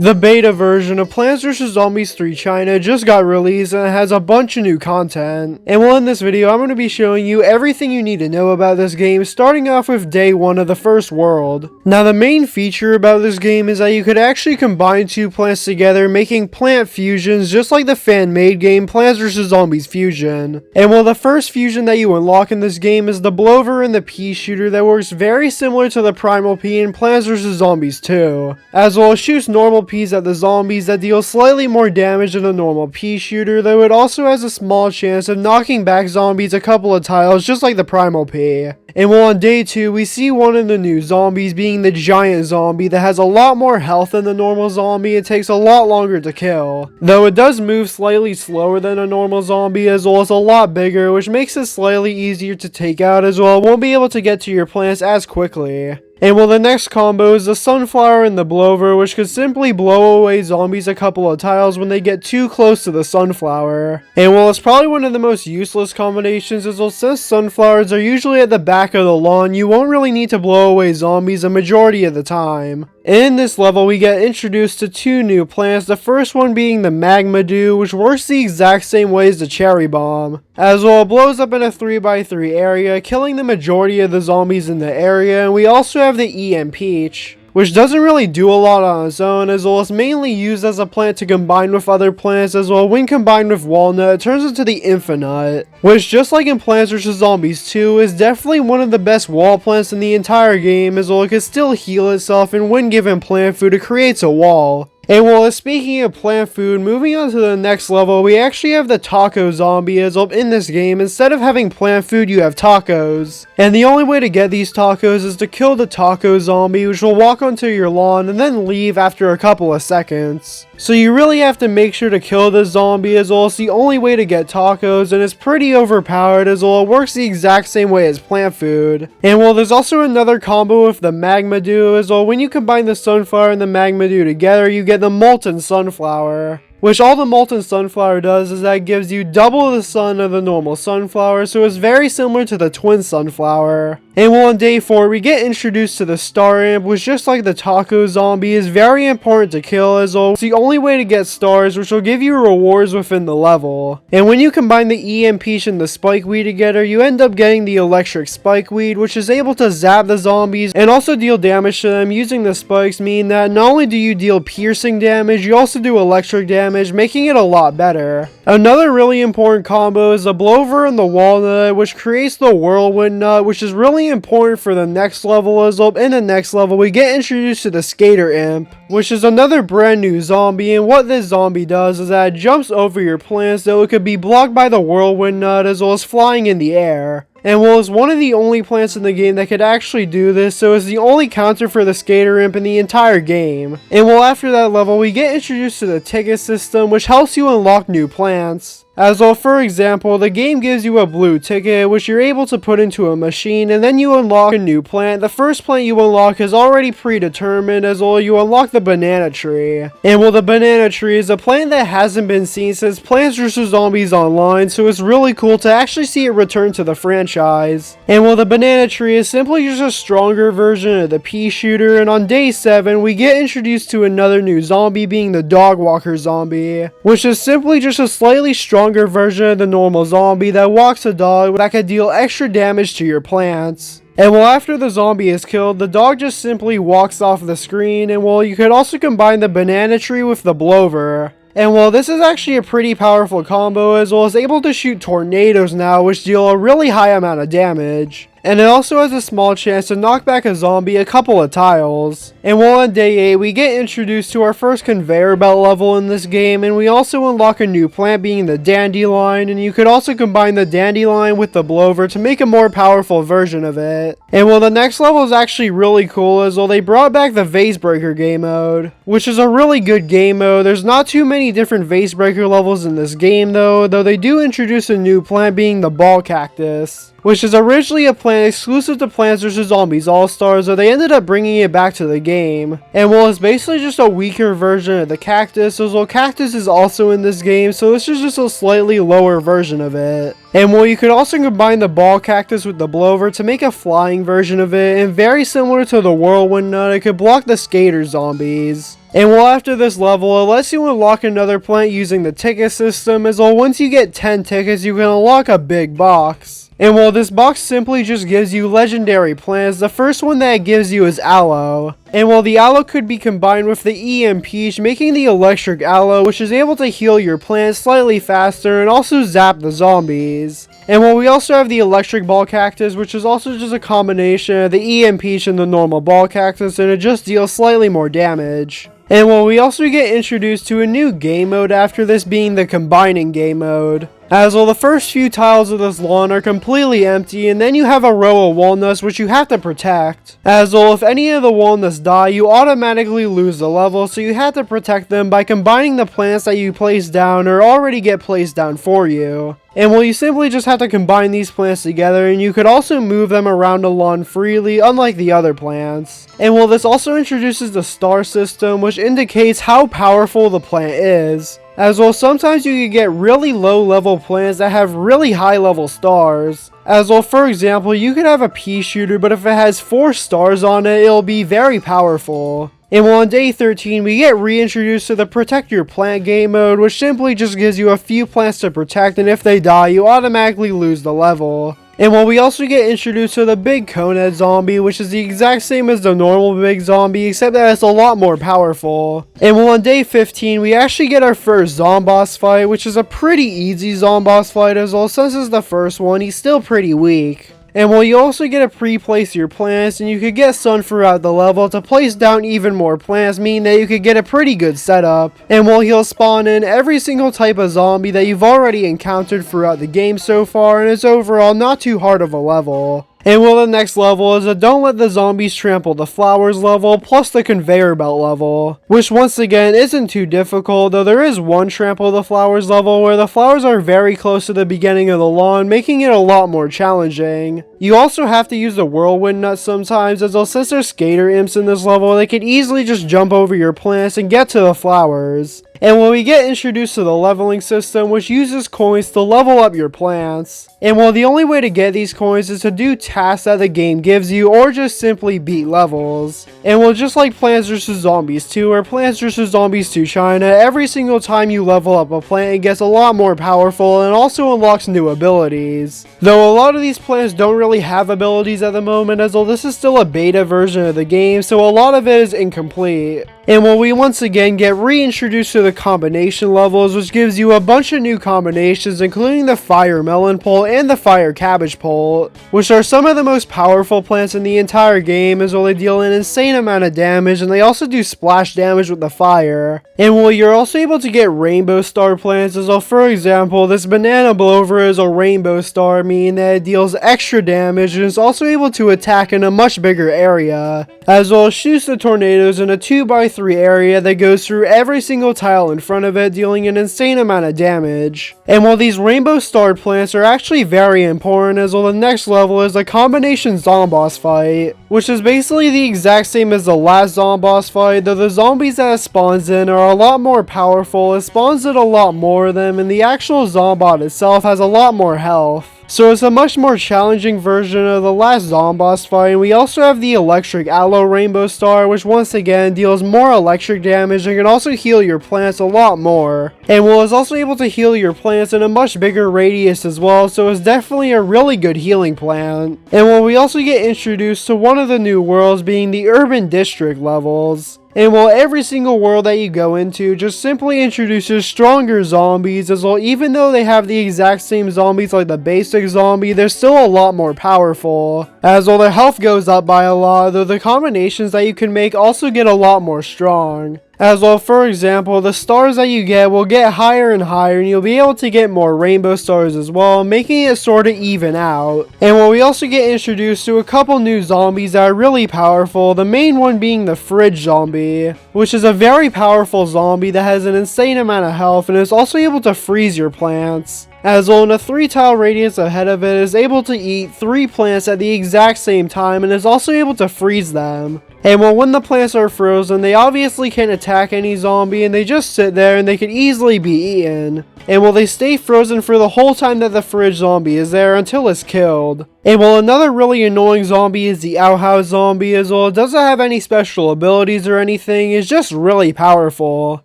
The beta version of PvZ3 Zombies China just got released and it has a bunch of new content. And well, in this video, I'm going to be showing you everything you need to know about this game, starting off with day 1 of the first world. Now, the main feature about this game is that you could actually combine two plants together, making plant fusions just like the fan-made game PvZ Zombies Fusion. And well, the first fusion that you unlock in this game is the Blover and the Pea Shooter that works very similar to the Primal Pea in PvZ Zombies 2. As well, it shoots normal peas at the zombies that deal slightly more damage than a normal pea shooter, though it also has a small chance of knocking back zombies a couple of tiles just like the primal pea. And well, on day 2, we see one of the new zombies being the giant zombie that has a lot more health than the normal zombie and takes a lot longer to kill. Though it does move slightly slower than a normal zombie, as well as a lot bigger, which makes it slightly easier to take out, as well won't be able to get to your plants as quickly. And well, the next combo is the Sunflower and the Blover, which could simply blow away zombies a couple of tiles when they get too close to the Sunflower. And well, it's probably one of the most useless combinations, as well, since Sunflowers are usually at the back of the lawn, you won't really need to blow away zombies a majority of the time. In this level, we get introduced to two new plants, the first one being the Magma Dew, which works the exact same way as the Cherry Bomb. As well, it blows up in a 3x3 area, killing the majority of the zombies in the area, and we also have the EM Peach, which doesn't really do a lot on its own, as well as mainly used as a plant to combine with other plants, as well when combined with Walnut, it turns into the Infinite, which just like in PvZ Zombies 2, is definitely one of the best wall plants in the entire game, as well it can still heal itself, and when given plant food, it creates a wall. And well, speaking of plant food, moving on to the next level, we actually have the Taco Zombie, as well in this game, instead of having plant food, you have tacos. And the only way to get these tacos is to kill the Taco Zombie, which will walk onto your lawn and then leave after a couple of seconds. So you really have to make sure to kill this zombie, as well. It's the only way to get tacos, and it's pretty overpowered, as well. It works the exact same way as plant food. And well, there's also another combo with the Magma Dew, as well. When you combine the Sunflower and the Magma Dew together, you get the Molten Sunflower. Which all the Molten Sunflower does is that it gives you double the sun of the normal sunflower, so it's very similar to the Twin Sunflower. And well, on day 4, we get introduced to the Star Imp, which just like the Taco Zombie is very important to kill, as well. It's the only way to get stars, which will give you rewards within the level. And when you combine the EM Peach and the Spikeweed together, you end up getting the Electric Spikeweed, which is able to zap the zombies and also deal damage to them using the spikes, meaning that not only do you deal piercing damage, you also do electric damage, making it a lot better. Another really important combo is the Blover and the Walnut, which creates the Whirlwind Nut, which is really important for the next level, as well. In the next level, we get introduced to the Skater Imp, which is another brand new zombie, and what this zombie does is that it jumps over your plants, though it could be blocked by the Whirlwind Nut, as well as flying in the air. And well, it's one of the only plants in the game that could actually do this, so it's the only counter for the Skater Imp in the entire game. And well, after that level, we get introduced to the ticket system, which helps you unlock new plants. As well, for example, the game gives you a blue ticket, which you're able to put into a machine, and then you unlock a new plant. The first plant you unlock is already predetermined, as well you unlock the Banana Tree. And well, the Banana Tree is a plant that hasn't been seen since PvZ Zombies Online, so it's really cool to actually see it return to the franchise. And well, the Banana Tree is simply just a stronger version of the Pea Shooter, and on day 7, we get introduced to another new zombie, being the Dog Walker Zombie, which is simply just a slightly stronger version of the normal zombie that walks a dog that can deal extra damage to your plants. And well, after the zombie is killed, the dog just simply walks off the screen, and well, you could also combine the Banana Tree with the Blover. And well, this is actually a pretty powerful combo, as well as able to shoot tornadoes now, which deal a really high amount of damage. And it also has a small chance to knock back a zombie a couple of tiles. And while on day 8, we get introduced to our first conveyor belt level in this game, and we also unlock a new plant, being the Dandelion, and you could also combine the Dandelion with the Blover to make a more powerful version of it. And well, the next level is actually really cool, as well they brought back the Vase Breaker game mode, which is a really good game mode. There's not too many different Vase Breaker levels in this game though they do introduce a new plant, being the Ball Cactus, which is originally a plant exclusive to PvZ Zombies All-Stars, so they ended up bringing it back to the game. And well, it's basically just a weaker version of the cactus, as well cactus is also in this game, so this is just a slightly lower version of it. And well, you could also combine the Ball Cactus with the Blover to make a flying version of it, and very similar to the Whirlwind Nut, it could block the Skater zombies. And well, after this level, it lets you unlock another plant using the ticket system, as well once you get 10 tickets, you can unlock a big box. And while this box simply just gives you legendary plants, the first one that it gives you is Aloe. And while the Aloe could be combined with the EMP, making the Electric Aloe, which is able to heal your plants slightly faster and also zap the zombies. And while we also have the Electric Ball Cactus, which is also just a combination of the EMP and the normal Ball Cactus, and it just deals slightly more damage. And well, we also get introduced to a new game mode after this, being the combining game mode. As well, the first few tiles of this lawn are completely empty, and then you have a row of walnuts which you have to protect. As well, if any of the walnuts die, you automatically lose the level, so you have to protect them by combining the plants that you place down or already get placed down for you. And well, you simply just have to combine these plants together, and you could also move them around the lawn freely, unlike the other plants. And well, this also introduces the star system, which indicates how powerful the plant is. As well, sometimes you can get really low level plants that have really high level stars. As well, for example, you could have a pea shooter, but if it has 4 stars on it, it'll be very powerful. And well, on day 13, we get reintroduced to the Protect Your Plant game mode, which simply just gives you a few plants to protect, and if they die, you automatically lose the level. And while we also get introduced to the Big Conehead Zombie, which is the exact same as the normal Big Zombie, except that it's a lot more powerful. And well, on day 15, we actually get our first Zomboss fight, which is a pretty easy Zomboss fight as well. Since it's the first one, he's still pretty weak. And well, you also get to pre-place your plants, and you could get sun throughout the level to place down even more plants, meaning that you could get a pretty good setup. And well, he'll spawn in every single type of zombie that you've already encountered throughout the game so far, and it's overall not too hard of a level. And well, the next level is a Don't Let the Zombies Trample the Flowers level, plus the Conveyor Belt level, which once again isn't too difficult, though there is one Trample the Flowers level where the flowers are very close to the beginning of the lawn, making it a lot more challenging. You also have to use the Whirlwind Nut sometimes, as well, since there's Skater Imps in this level, they can easily just jump over your plants and get to the flowers. And when we get introduced to the leveling system, which uses coins to level up your plants. And well, the only way to get these coins is to do tasks that the game gives you, or just simply beat levels. And well, just like Plants vs Zombies 2 or Plants vs Zombies 2 China, every single time you level up a plant, it gets a lot more powerful and also unlocks new abilities. Though a lot of these plants don't really have abilities at the moment, as well this is still a beta version of the game, so a lot of it is incomplete. And when we once again get reintroduced to the combination levels, which gives you a bunch of new combinations, including the Fire Melon Pole and the Fire Cabbage Pole, which are some of the most powerful plants in the entire game, as well they deal an insane amount of damage, and they also do splash damage with the fire. And while you're also able to get Rainbow Star plants as well, for example, this Banana Blower is a Rainbow Star, meaning that it deals extra damage and is also able to attack in a much bigger area, as well as shoots the tornadoes in a 2x3 area that goes through every single tile in front of it, dealing an insane amount of damage. And while these Rainbow Star plants are actually very important, as well the next level is a combination Zomboss fight, which is basically the exact same as the last Zomboss fight, though the zombies that it spawns in are a lot more powerful, it spawns in a lot more of them, and the actual Zombot itself has a lot more health. So it's a much more challenging version of the last Zomboss fight, and we also have the Electric Aloe Rainbow Star, which once again deals more electric damage and can also heal your plants a lot more. And well, it's also able to heal your plants in a much bigger radius as well, so it's definitely a really good healing plant. And well, we also get introduced to one of the new worlds, being the Urban District levels. And while every single world that you go into just simply introduces stronger zombies, as well, even though they have the exact same zombies like the basic zombie, they're still a lot more powerful. As well, their health goes up by a lot, though the combinations that you can make also get a lot more strong. As well, for example, the stars that you get will get higher and higher, and you'll be able to get more rainbow stars as well, making it sort of even out. And while we also get introduced to a couple new zombies that are really powerful, the main one being the Fridge Zombie, which is a very powerful zombie that has an insane amount of health and is also able to freeze your plants. As well, in a 3-tile radius ahead of it, is able to eat 3 plants at the exact same time and is also able to freeze them. And well, when the plants are frozen, they obviously can't attack any zombie, and they just sit there and they can easily be eaten. And well, they stay frozen for the whole time that the fridge zombie is there until it's killed. And well, another really annoying zombie is the outhouse zombie, as well. It doesn't have any special abilities or anything, it's just really powerful.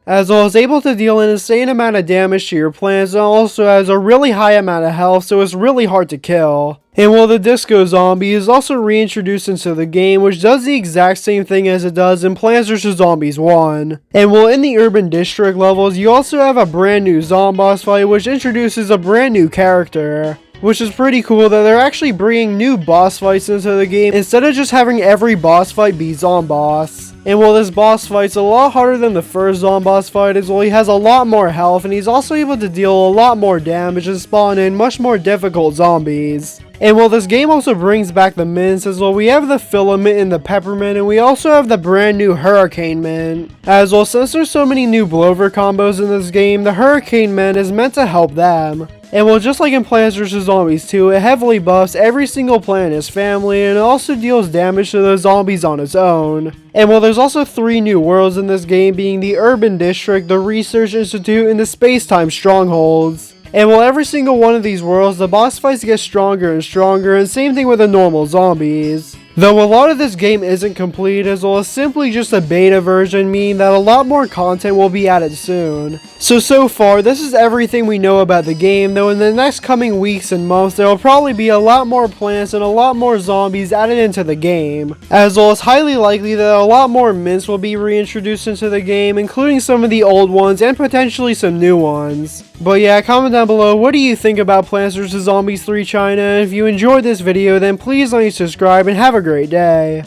As well, it's able to deal an insane amount of damage to your plants, and also has a really high amount of health, so it's really hard to kill. And well, the disco zombie is also reintroduced into the game, which does the exact same thing as it does in Plants vs Zombies 1. And well, in the urban district levels, you also have a brand new zombie boss fight, which introduces a brand new character. Which is pretty cool that they're actually bringing new boss fights into the game instead of just having every boss fight be Zomboss. And while this boss fight's a lot harder than the first Zomboss fight, as well, he has a lot more health and he's also able to deal a lot more damage and spawn in much more difficult zombies. And while this game also brings back the mints, as well, we have the filament and the peppermint, and we also have the brand new hurricane mint. As well, since there's so many new blower combos in this game, the hurricane mint is meant to help them. And well, just like in Plants vs Zombies 2, it heavily buffs every single plant in its family, and it also deals damage to the zombies on its own. And well, there's also 3 new worlds in this game, being the Urban District, the Research Institute, and the Space-Time Strongholds. And while every single one of these worlds, the boss fights get stronger and stronger, and same thing with the normal zombies. Though a lot of this game isn't complete, as well as simply just a beta version, meaning that a lot more content will be added soon. So far, this is everything we know about the game, though in the next coming weeks and months, there will probably be a lot more plants and a lot more zombies added into the game. As well as highly likely that a lot more mints will be reintroduced into the game, including some of the old ones and potentially some new ones. But yeah, comment down below, what do you think about Plants vs Zombies 3 China? If you enjoyed this video, then please like and subscribe and have a great day.